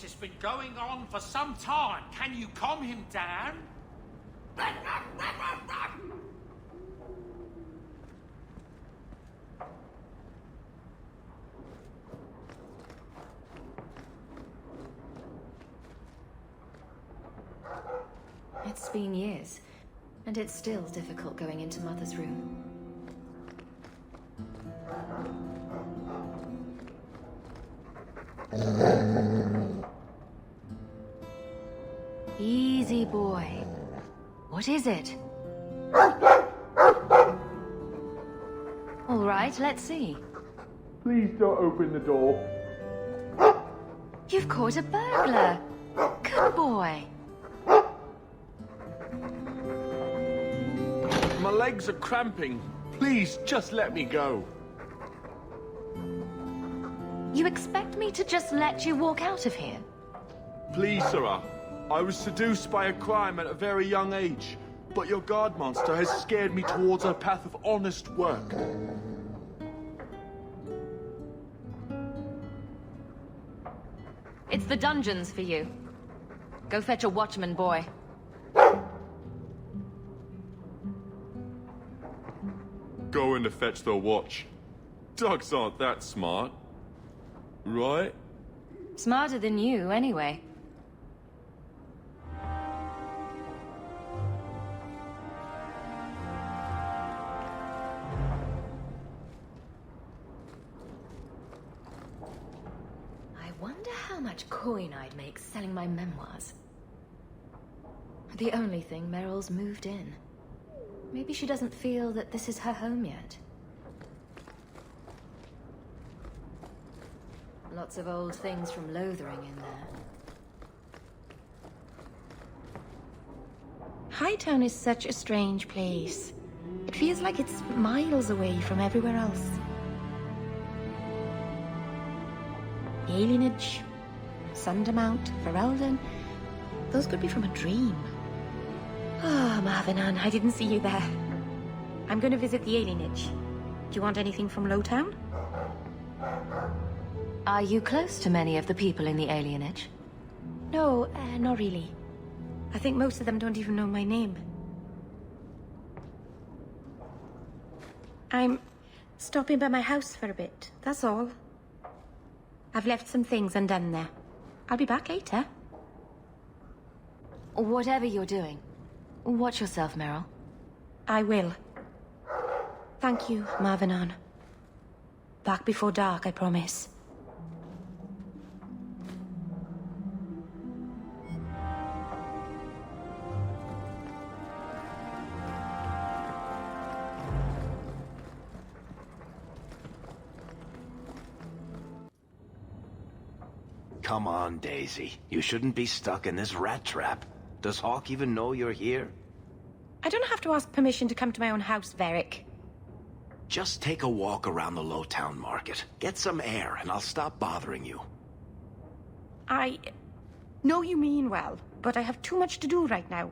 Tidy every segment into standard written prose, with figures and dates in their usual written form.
This has been going on for some time. Can you calm him down? It's been years, and it's still difficult going into Mother's room. Easy, boy. What is it? All right, let's see. Please don't open the door. You've caught a burglar. Good boy. My legs are cramping. Please, just let me go. You expect me to just let you walk out of here? Please, sirrah. I was seduced by a crime at a very young age, but your guard monster has scared me towards a path of honest work. It's the dungeons for you. Go fetch a watchman, boy. Going to fetch the watch. Dogs aren't that smart. Right? Smarter than you, anyway. I wonder how much coin I'd make selling my memoirs. The only thing, Meryl's moved in. Maybe she doesn't feel that this is her home yet. Lots of old things from Lothering in there. Hightown is such a strange place. It feels like it's miles away from everywhere else. The Alienage, Sundermount, Ferelden, those could be from a dream. Oh, Marvinan, I didn't see you there. I'm going to visit the Alienage. Do you want anything from Lowtown? Are you close to many of the people in the Alienage? No, not really. I think most of them don't even know my name. I'm stopping by my house for a bit, that's all. I've left some things undone there. I'll be back later. Whatever you're doing, watch yourself, Meryl. I will. Thank you, Marvinan. Back before dark, I promise. Come on, Daisy. You shouldn't be stuck in this rat trap. Does Hawke even know you're here? I don't have to ask permission to come to my own house, Varric. Just take a walk around the Lowtown market. Get some air, and I'll stop bothering you. I know you mean well, but I have too much to do right now.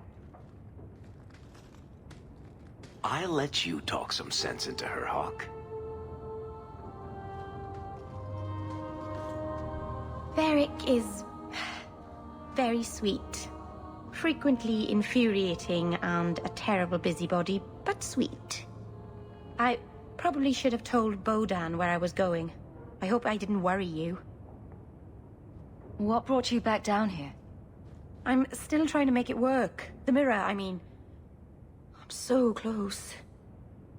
I'll let you talk some sense into her, Hawke. Varric is very sweet. Frequently infuriating and a terrible busybody, but sweet. I probably should have told Bodan where I was going. I hope I didn't worry you. What brought you back down here? I'm still trying to make it work. The mirror, I mean. I'm so close.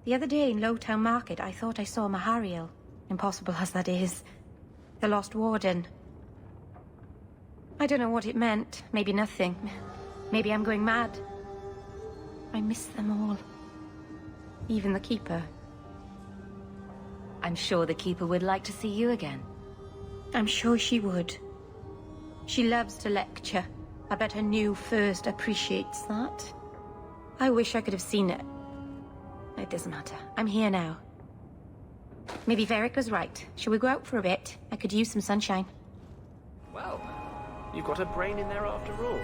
The other day in Lowtown Market, I thought I saw Mahariel. Impossible as that is. The Lost Warden. I don't know what it meant. Maybe nothing. Maybe I'm going mad. I miss them all. Even the Keeper. I'm sure the Keeper would like to see you again. I'm sure she would. She loves to lecture. I bet her new first appreciates that. I wish I could have seen it. It doesn't matter. I'm here now. Maybe Varric was right. Shall we go out for a bit? I could use some sunshine. Well, you've got a brain in there after all.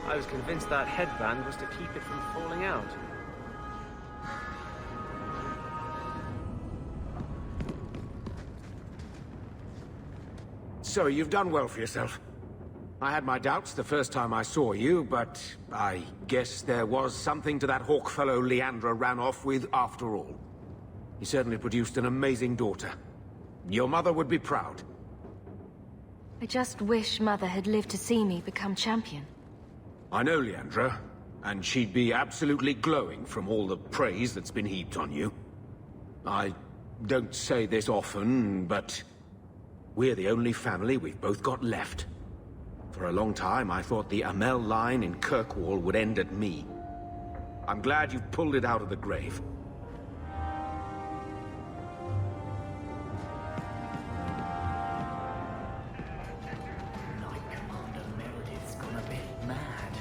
I was convinced that headband was to keep it from falling out. So you've done well for yourself. I had my doubts the first time I saw you, but I guess there was something to that Hawke fellow Leandra ran off with after all. He certainly produced an amazing daughter. Your mother would be proud. I just wish Mother had lived to see me become champion. I know Leandra, and she'd be absolutely glowing from all the praise that's been heaped on you. I don't say this often, but we're the only family we've both got left. For a long time, I thought the Amel line in Kirkwall would end at me. I'm glad you've pulled it out of the grave. Knight Commander Meredith's gone a bit mad.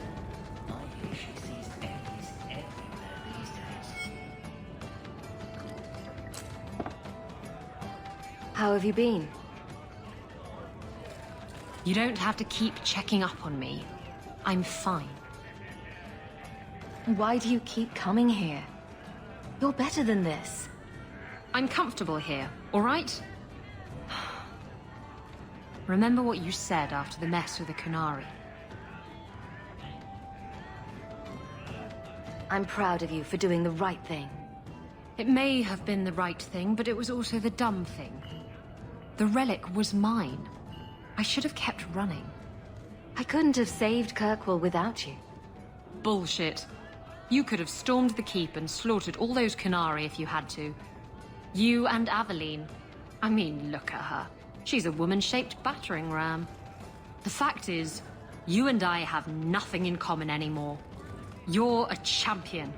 I hear she sees Ellies everywhere these days. How have you been? You don't have to keep checking up on me. I'm fine. Why do you keep coming here? You're better than this. I'm comfortable here, all right? Remember what you said after the mess with the Qunari. I'm proud of you for doing the right thing. It may have been the right thing, but it was also the dumb thing. The relic was mine. I should have kept running. I couldn't have saved Kirkwall without you. Bullshit. You could have stormed the keep and slaughtered all those Qunari if you had to. You and Aveline. I mean, look at her. She's a woman-shaped battering ram. The fact is, you and I have nothing in common anymore. You're a champion,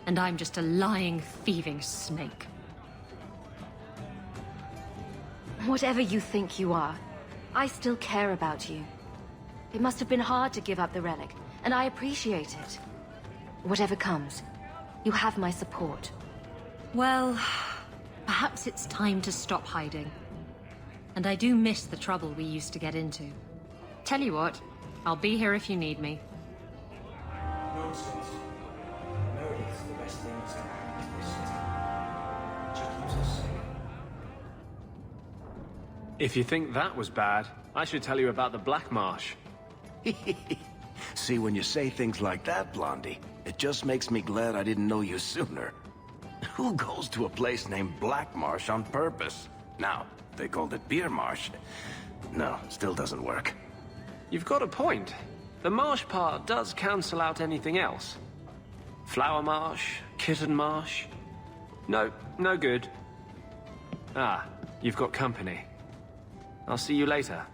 and I'm just a lying, thieving snake. Whatever you think you are, I still care about you. It must have been hard to give up the relic, and I appreciate it. Whatever comes, you have my support. Well, perhaps it's time to stop hiding. And I do miss the trouble we used to get into. Tell you what, I'll be here if you need me. Nonsense. Meredith's the best thing that's going to happen to this city. She keeps us safe. If you think that was bad, I should tell you about the Black Marsh. See, when you say things like that, Blondie, it just makes me glad I didn't know you sooner. Who goes to a place named Black Marsh on purpose? Now, they called it Beer Marsh. No, still doesn't work. You've got a point. The marsh part does cancel out anything else. Flower Marsh, Kitten Marsh. No, no good. Ah, you've got company. I'll see you later.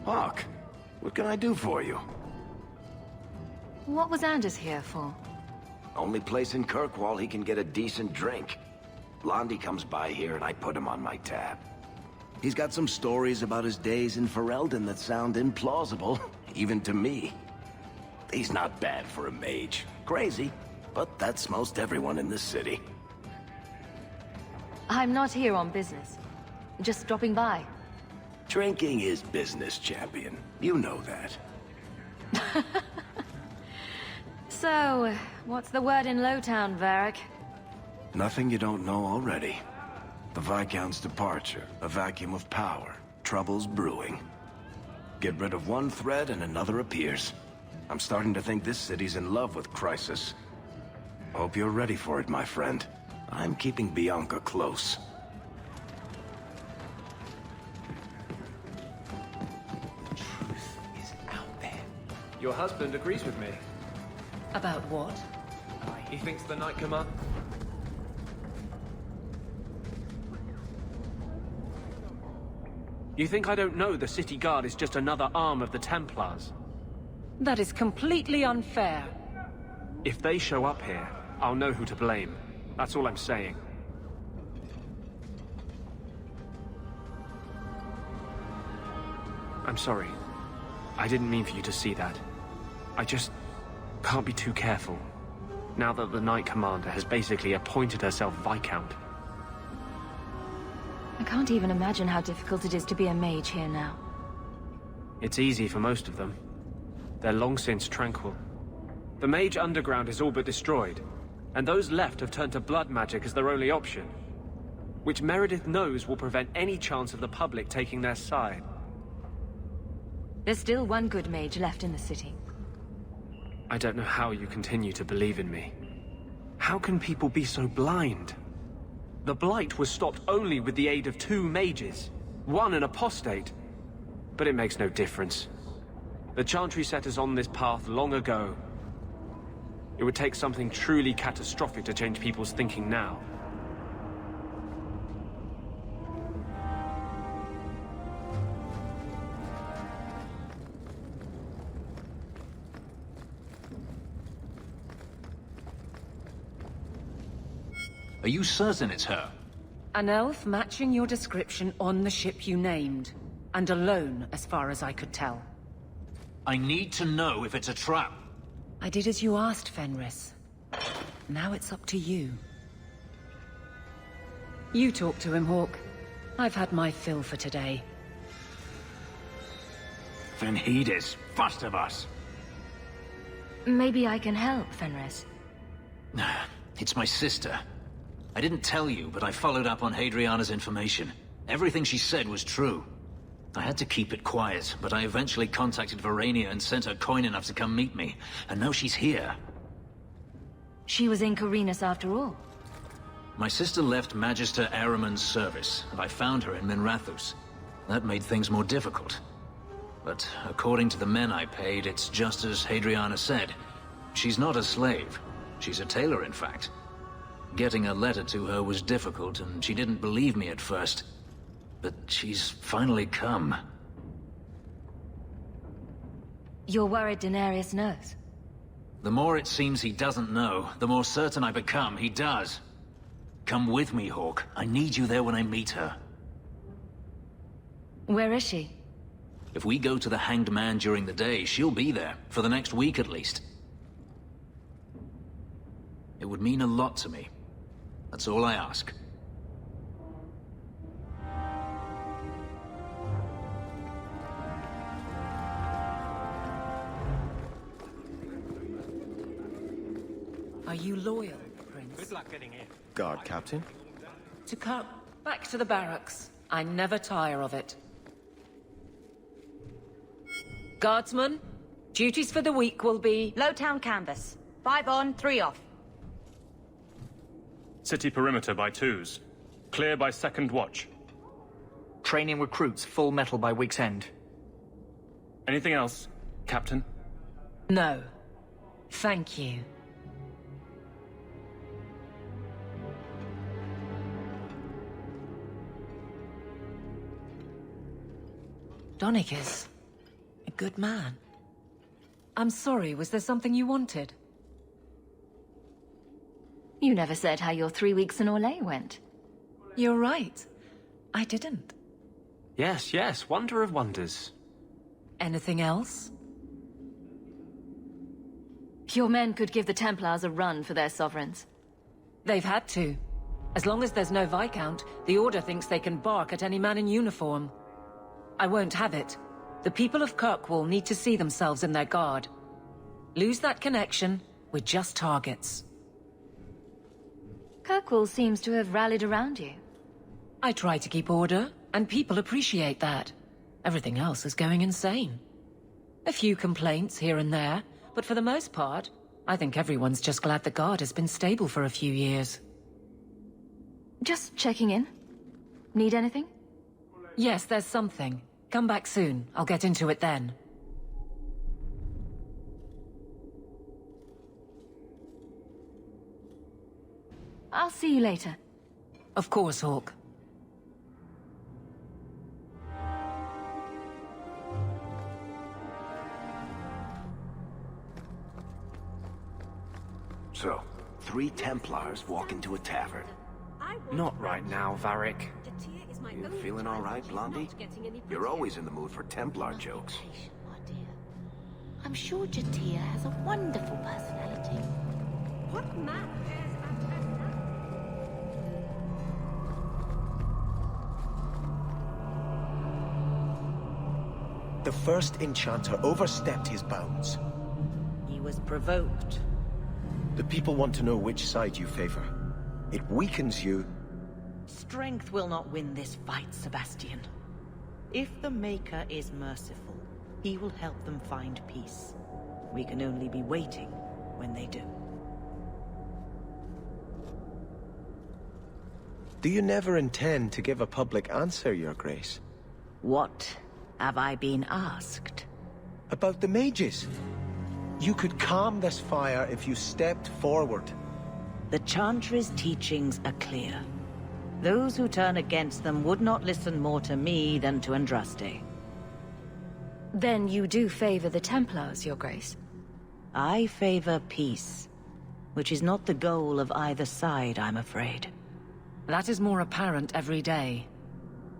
Hawke, what can I do for you? What was Anders here for? Only place in Kirkwall he can get a decent drink. Blondie comes by here and I put him on my tab. He's got some stories about his days in Ferelden that sound implausible, even to me. He's not bad for a mage. Crazy, but that's most everyone in this city. I'm not here on business. Just stopping by. Drinking is business, champion. You know that. So, what's the word in Lowtown, Varric? Nothing you don't know already. The Viscount's departure, a vacuum of power, troubles brewing. Get rid of one thread and another appears. I'm starting to think this city's in love with Crisis. Hope you're ready for it, my friend. I'm keeping Bianca close. The truth is out there. Your husband agrees with me. About what? He thinks the Knight Commander... You think I don't know the City Guard is just another arm of the Templars? That is completely unfair. If they show up here, I'll know who to blame. That's all I'm saying. I'm sorry. I didn't mean for you to see that. I just can't be too careful. Now that the Knight Commander has basically appointed herself Viscount. I can't even imagine how difficult it is to be a mage here now. It's easy for most of them. They're long since tranquil. The Mage Underground is all but destroyed, and those left have turned to blood magic as their only option, which Meredith knows will prevent any chance of the public taking their side. There's still one good mage left in the city. I don't know how you continue to believe in me. How can people be so blind? The Blight was stopped only with the aid of 2 mages. One an apostate. But it makes no difference. The Chantry set us on this path long ago. It would take something truly catastrophic to change people's thinking now. Are you certain it's her? An elf matching your description on the ship you named. And alone, as far as I could tell. I need to know if it's a trap. I did as you asked, Fenris. Now it's up to you. You talk to him, Hawke. I've had my fill for today. Then heed is first of us. Maybe I can help, Fenris. It's my sister. I didn't tell you, but I followed up on Hadriana's information. Everything she said was true. I had to keep it quiet, but I eventually contacted Verania and sent her coin enough to come meet me. And now she's here. She was in Carinus after all. My sister left Magister Ahriman's service, and I found her in Minrathous. That made things more difficult. But according to the men I paid, it's just as Hadriana said. She's not a slave. She's a tailor, in fact. Getting a letter to her was difficult, and she didn't believe me at first. But she's finally come. You're worried Daenerys knows? The more it seems he doesn't know, the more certain I become he does. Come with me, Hawke. I need you there when I meet her. Where is she? If we go to the Hanged Man during the day, she'll be there, for the next week at least. It would mean a lot to me. That's all I ask. Are you loyal, Prince? Good luck getting in. Guard Captain? To come back to the barracks. I never tire of it. Guardsmen, duties for the week will be... Lowtown canvas. 5 on, 3 off. City perimeter by 2s. Clear by 2nd watch. Training recruits full metal by week's end. Anything else, Captain? No. Thank you. Donicus. A good man. I'm sorry, was there something you wanted? You never said how your 3 weeks in Orlais went. You're right. I didn't. Yes, yes, wonder of wonders. Anything else? Your men could give the Templars a run for their sovereigns. They've had to. As long as there's no Viscount, the Order thinks they can bark at any man in uniform. I won't have it. The people of Kirkwall need to see themselves in their guard. Lose that connection, we're just targets. Kirkwall seems to have rallied around you. I try to keep order, and people appreciate that. Everything else is going insane. A few complaints here and there, but for the most part, I think everyone's just glad the guard has been stable for a few years. Just checking in. Need anything? Yes, there's something. Come back soon. I'll get into it then. I'll see you later. Of course, Hawke. So, 3 Templars walk into a tavern. Not right now, Varric. You feeling all right, Blondie? You're always in the mood for Templar jokes. I'm sure Jatia has a wonderful personality. What man cares about The first enchanter overstepped his bounds. He was provoked. The people want to know which side you favor. It weakens you. Strength will not win this fight, Sebastian. If the Maker is merciful, He will help them find peace. We can only be waiting when they do. Do you never intend to give a public answer, Your Grace? What have I been asked? About the mages. You could calm this fire if you stepped forward. The Chantry's teachings are clear. Those who turn against them would not listen more to me than to Andraste. Then you do favor the Templars, Your Grace? I favor peace, which is not the goal of either side, I'm afraid. That is more apparent every day.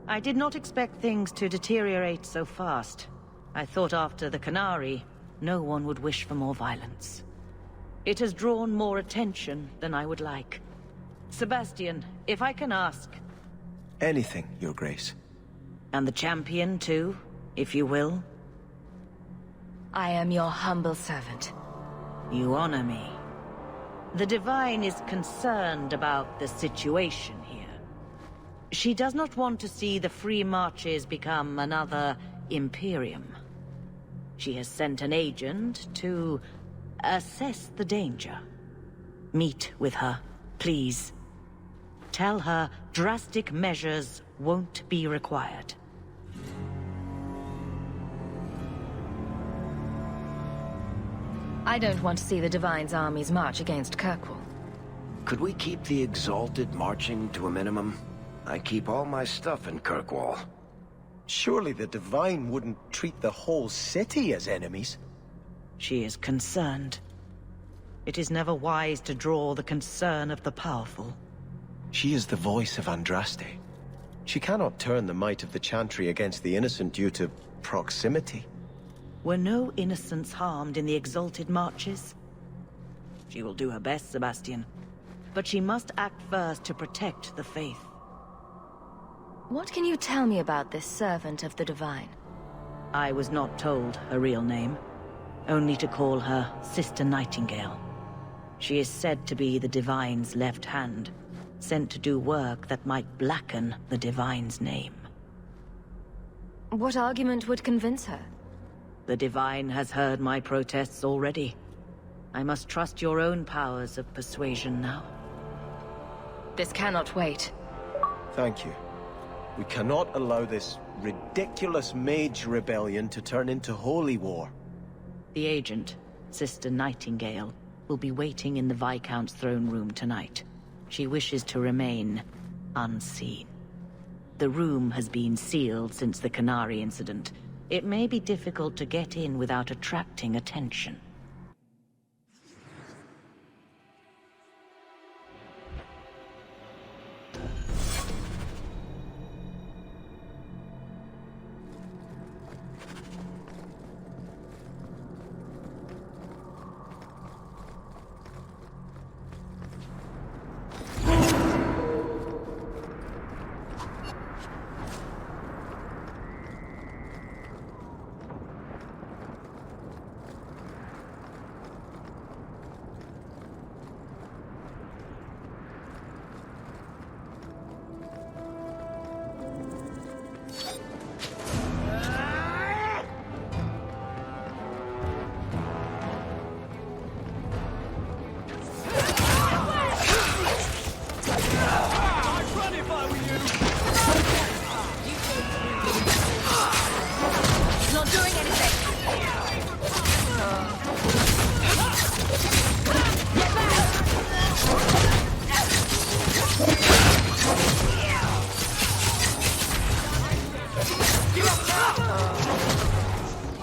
I did not expect things to deteriorate so fast. I thought after the Canary, no one would wish for more violence. It has drawn more attention than I would like. Sebastian, if I can ask... Anything, Your Grace. And the champion, too, if you will? I am your humble servant. You honor me. The Divine is concerned about the situation here. She does not want to see the Free Marches become another Imperium. She has sent an agent to assess the danger. Meet with her, please. Tell her drastic measures won't be required. I don't want to see the Divine's armies march against Kirkwall. Could we keep the Exalted marching to a minimum? I keep all my stuff in Kirkwall. Surely the Divine wouldn't treat the whole city as enemies. She is concerned. It is never wise to draw the concern of the powerful. She is the voice of Andraste. She cannot turn the might of the Chantry against the innocent due to proximity. Were no innocents harmed in the Exalted marches? She will do her best, Sebastian. But she must act first to protect the faith. What can you tell me about this servant of the Divine? I was not told her real name. Only to call her Sister Nightingale. She is said to be the Divine's left hand, sent to do work that might blacken the Divine's name. What argument would convince her? The Divine has heard my protests already. I must trust your own powers of persuasion now. This cannot wait. Thank you. We cannot allow this ridiculous mage rebellion to turn into holy war. The agent, Sister Nightingale, will be waiting in the Viscount's throne room tonight. She wishes to remain unseen. The room has been sealed since the Canary incident. It may be difficult to get in without attracting attention.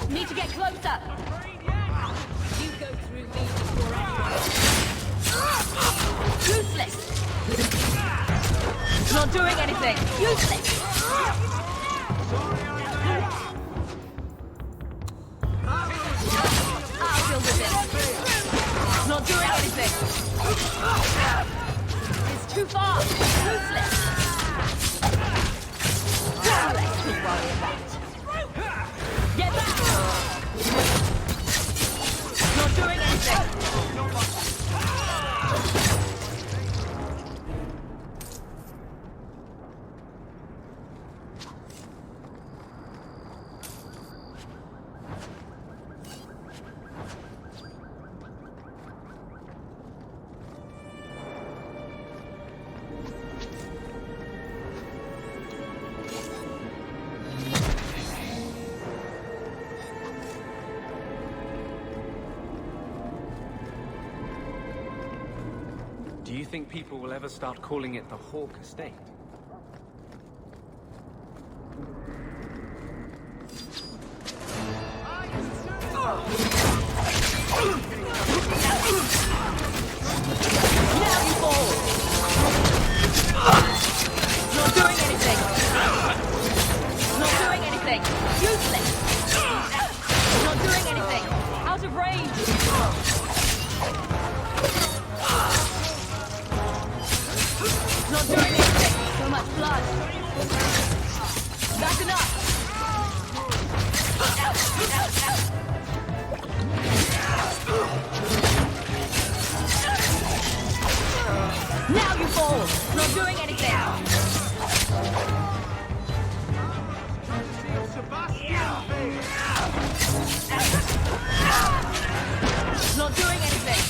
Need to get closer! You go through me before anyone. Useless! Not doing anything! Useless! I'll deal with it. Not doing anything! It's too far! Useless! Less to worry about. Get back! Not doing anything! Do you think people will ever start calling it the Hawke Estate? Now you fall! Not doing anything! Not doing anything! Useless! Not doing anything! Out of range! Not doing anything! So much blood! That's enough! Now you fall! Not doing anything! Not doing anything!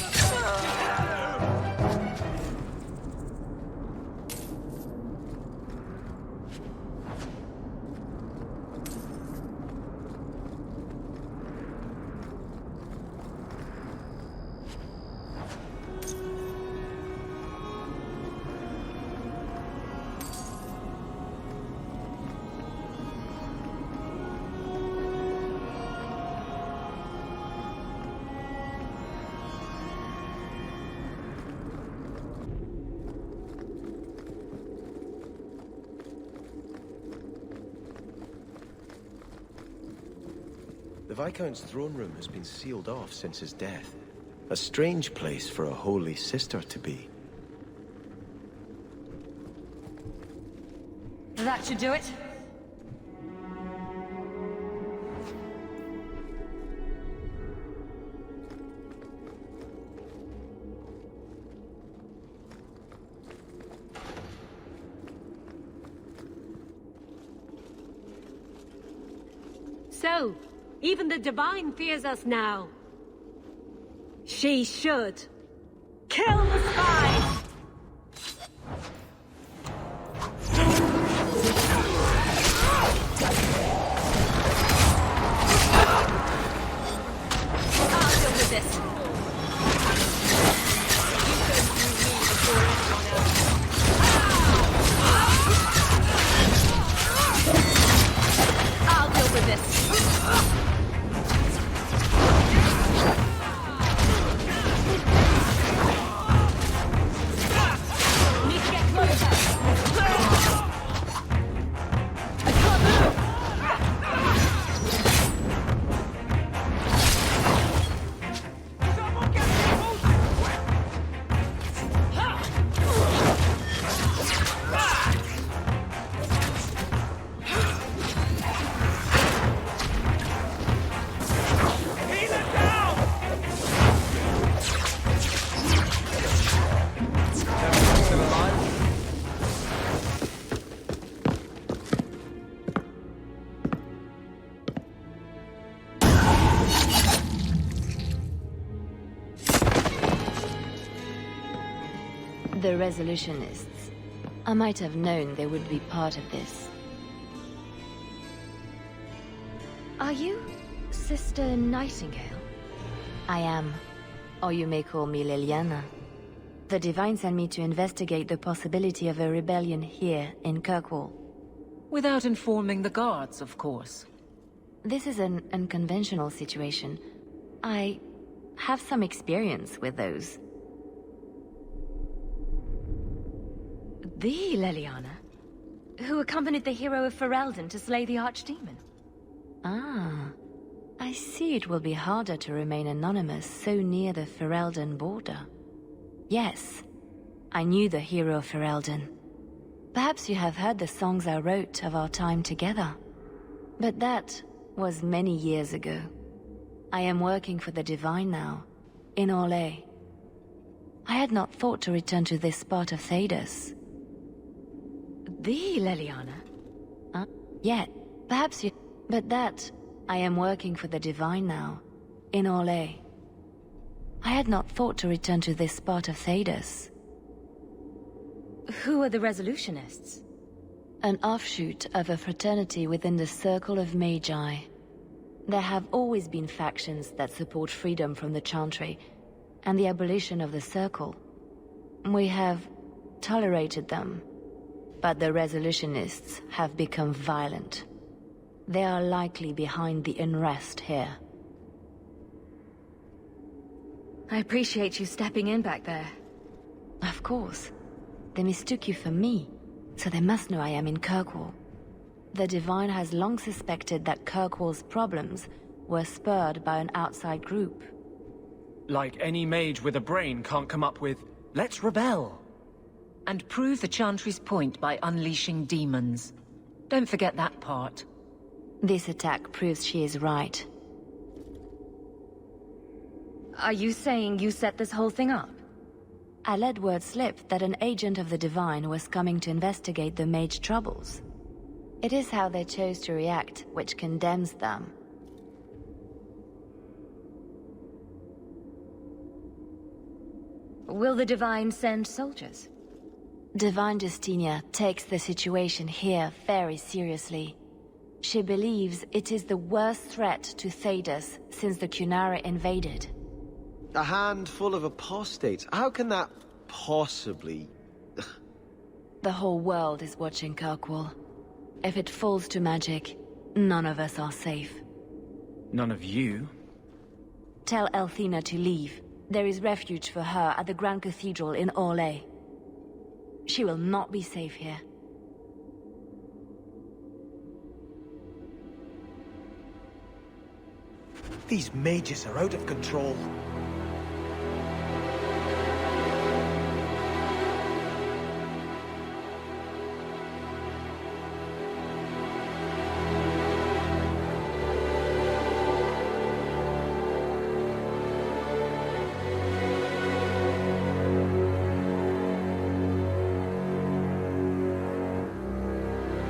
The Viscount's throne room has been sealed off since his death. A strange place for a holy sister to be. That should do it. So, even the Divine fears us now. She should. Kill the spy! I'll deal with this. I'll deal with this. Need to get closer. I can't move. The Resolutionists. I might have known they would be part of this. Are you Sister Nightingale? I am. Or you may call me Liliana. The Divine sent me to investigate the possibility of a rebellion here in Kirkwall. Without informing the guards, of course. This is an unconventional situation. I have some experience with those. The Liliana? Who accompanied the hero of Ferelden to slay the Archdemon? Ah. I see it will be harder to remain anonymous so near the Ferelden border. Yes. I knew the hero of Ferelden. Perhaps you have heard the songs I wrote of our time together. But that was many years ago. I am working for the Divine now, in Orlais. I had not thought to return to this part of Thedas. The Liliana? Yet, perhaps you... But that... I am working for the Divine now, in Orlais. I had not thought to return to this part of Thedas. Who are the Resolutionists? An offshoot of a fraternity within the Circle of Magi. There have always been factions that support freedom from the Chantry, and the abolition of the Circle. We have tolerated them, but the resolutionists have become violent. They are likely behind the unrest here. I appreciate you stepping in back there. Of course. They mistook you for me, so they must know I am in Kirkwall. The Divine has long suspected that Kirkwall's problems were spurred by an outside group. Like any mage with a brain can't come up with, let's rebel. And prove the Chantry's point by unleashing demons. Don't forget that part. This attack proves she is right. Are you saying you set this whole thing up? I let word slip that an agent of the Divine was coming to investigate the mage troubles. It is how they chose to react which condemns them. Will the Divine send soldiers? Divine Justinia takes the situation here very seriously. She believes it is the worst threat to Thedas since the Cunara invaded. A handful of apostates? How can that possibly... The whole world is watching Kirkwall. If it falls to magic, none of us are safe. None of you? Tell Elthina to leave. There is refuge for her at the Grand Cathedral in Orlais. She will not be safe here. These mages are out of control.